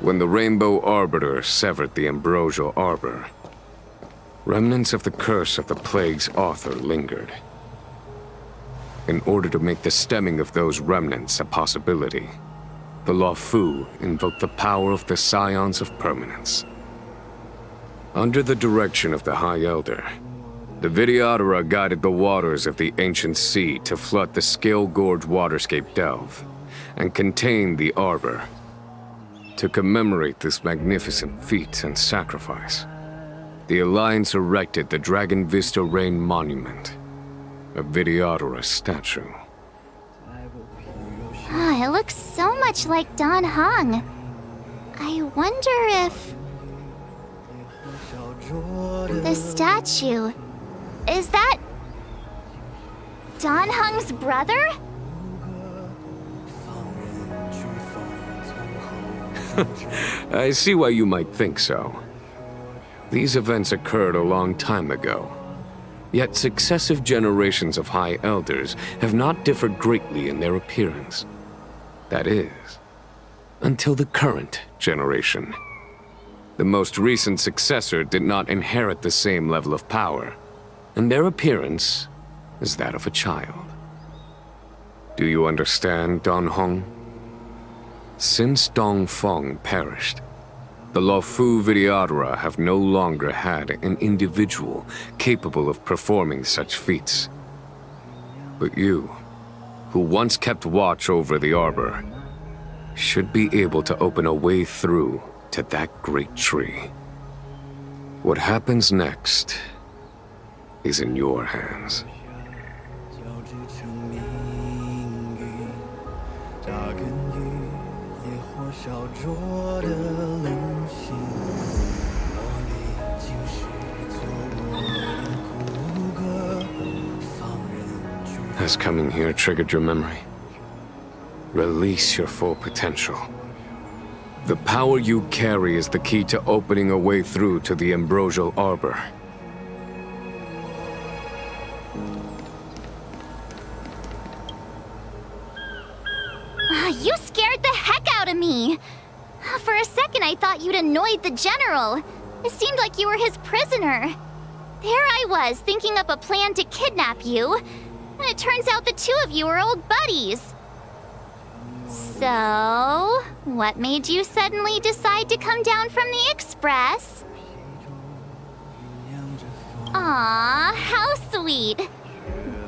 when the Rainbow Arbiter severed the Ambrosial Arbor, remnants of the curse of the plague's author lingered. In order to make the stemming of those remnants a possibility, the Luofu invoked the power of the Scions of Permanence. Under the direction of the High Elder, the Videodora guided the waters of the ancient sea to flood the Scale Gorge waterscape delve and contain the Arbor. To commemorate this magnificent feat and sacrifice, the Alliance erected the Dragon Vista Rain Monument, a Videodora statue. It looks so much like Dan Heng. I wonder if... the statue... is that... Dan Heng's brother? I see why you might think so. These events occurred a long time ago. Yet successive generations of High Elders have not differed greatly in their appearance. That is, until the current generation. The most recent successor did not inherit the same level of power, and their appearance is that of a child. Do you understand, Dan Heng? Since Dong Feng perished, the Luofu Videodora have no longer had an individual capable of performing such feats. But you, who once kept watch over the Arbor, should be able to open a way through to that great tree. What happens next is in your hands. Has coming here triggered your memory? Release your full potential. The power you carry is the key to opening a way through to the Ambrosial Arbor. You scared the heck out of me! For a second I thought you'd annoyed the General. It seemed like you were his prisoner. There I was, thinking up a plan to kidnap you. And it turns out the two of you are old buddies. So, what made you suddenly decide to come down from the Express? Aw, how sweet.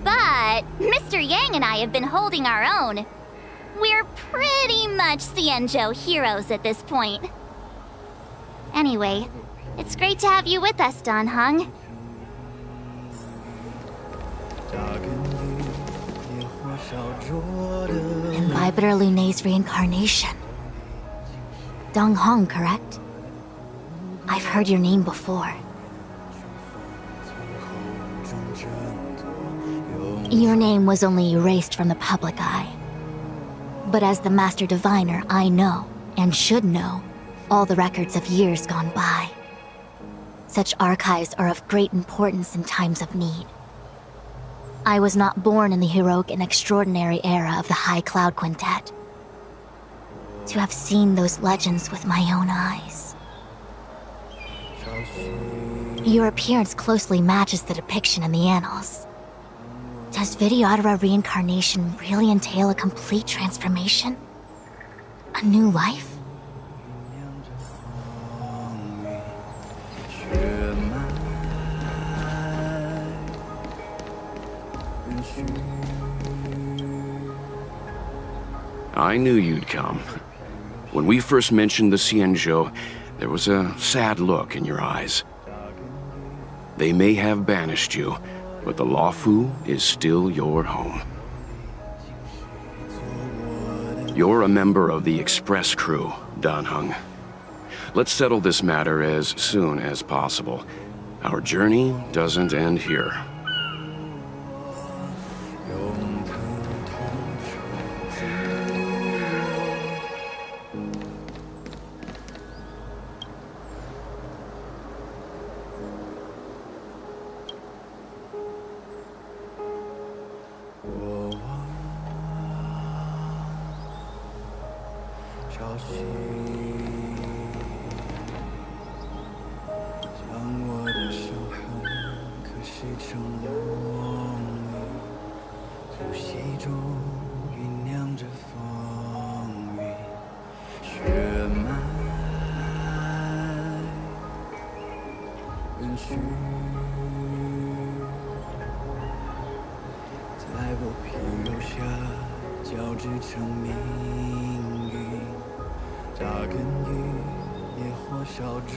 But Mr. Yang and I have been holding our own. We're pretty much Xianzhou heroes at this point. Anyway, it's great to have you with us, Dan Heng. Imbibitor Lunae's reincarnation. Dong Heng, correct? I've heard your name before. Your name was only erased from the public eye. But as the Master Diviner, I know, and should know, all the records of years gone by. Such archives are of great importance in times of need. I was not born in the heroic and extraordinary era of the High Cloud Quintet. To have seen those legends with my own eyes. Your appearance closely matches the depiction in the annals. Does Videodora reincarnation really entail a complete transformation? A new life? I knew you'd come. When we first mentioned the Xianzhou, there was a sad look in your eyes. They may have banished you, but the Luofu is still your home. You're a member of the Express crew, Dan Heng. Let's settle this matter as soon as possible. Our journey doesn't end here. 中酝酿着风雨血脉，允许在我皮肉下交织成命运，扎根于野火烧灼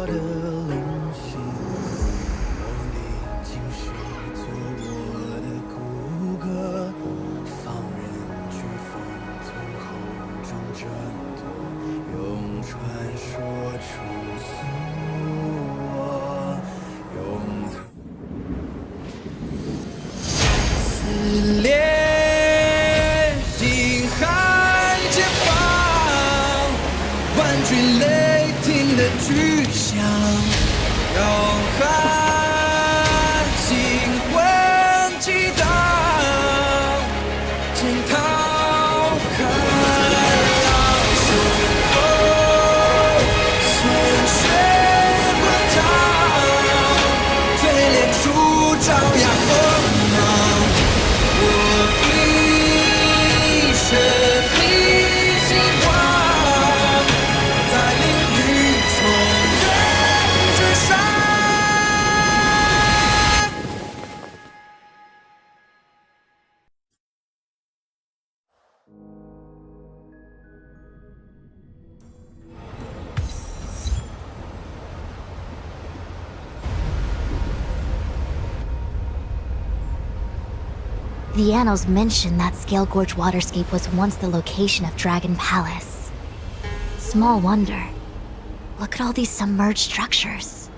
的灵性。而你竟是做我的骨骼，放任飓风从口中挣脱，用传说重塑我，用撕裂心海解放，万军雷霆的巨响，摇撼心魂激荡，惊涛骇浪，胸口鲜血滚烫，嘴脸处照耀锋芒，我一生命星光，在领域重人之上。The annals mention that Scale Gorge waterscape was once the location of Dragon Palace. Small wonder. Look at all these submerged structures.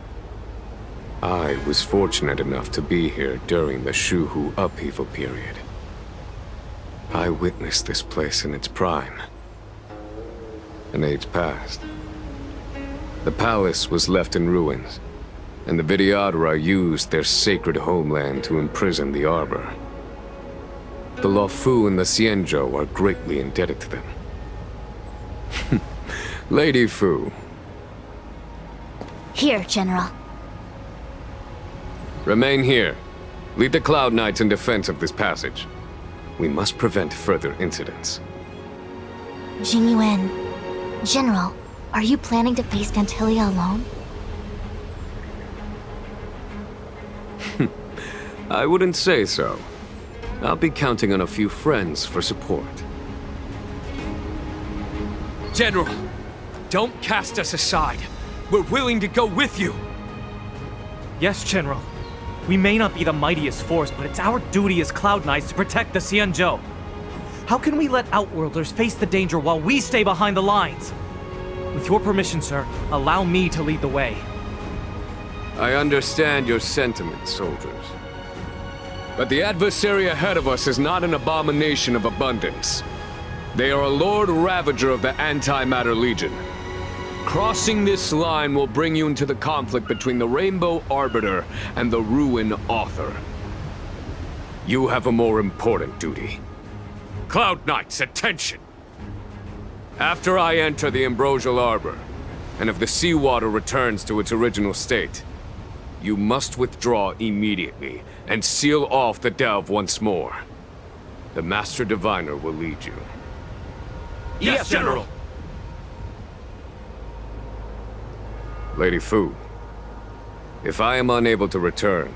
I was fortunate enough to be here during the Shuhu upheaval period. I witnessed this place in its prime. An age passed. The palace was left in ruins, and the Vidyadhara used their sacred homeland to imprison the Arbor. The Luofu and the Xianzhou are greatly indebted to them. Lady Fu. Here, General. Remain here. Lead the Cloud Knights in defense of this passage. We must prevent further incidents. Jingyuan. General, are you planning to face Vantilia alone? I wouldn't say so. I'll be counting on a few friends for support. General, don't cast us aside. We're willing to go with you. Yes, General. We may not be the mightiest force, but it's our duty as Cloud Knights to protect the Xianzhou. How can we let Outworlders face the danger while we stay behind the lines? With your permission, sir, allow me to lead the way. I understand your sentiments, soldiers. But the adversary ahead of us is not an abomination of abundance. They are a Lord Ravager of the Antimatter Legion. Crossing this line will bring you into the conflict between the Rainbow Arbiter and the Ruin Author. You have a more important duty. Cloud Knights, attention! After I enter the Ambrosial Arbor, and if the seawater returns to its original state, you must withdraw immediately and seal off the delve once more. The Master Diviner will lead you. Yes, General! Lady Fu, if I am unable to return,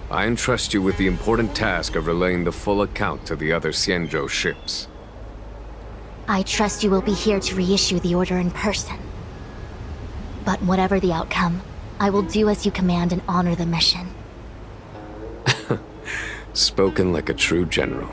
I entrust you with the important task of relaying the full account to the other Xianzhou ships. I trust you will be here to reissue the order in person. But whatever the outcome, I will do as you command and honor the mission. Spoken like a true general.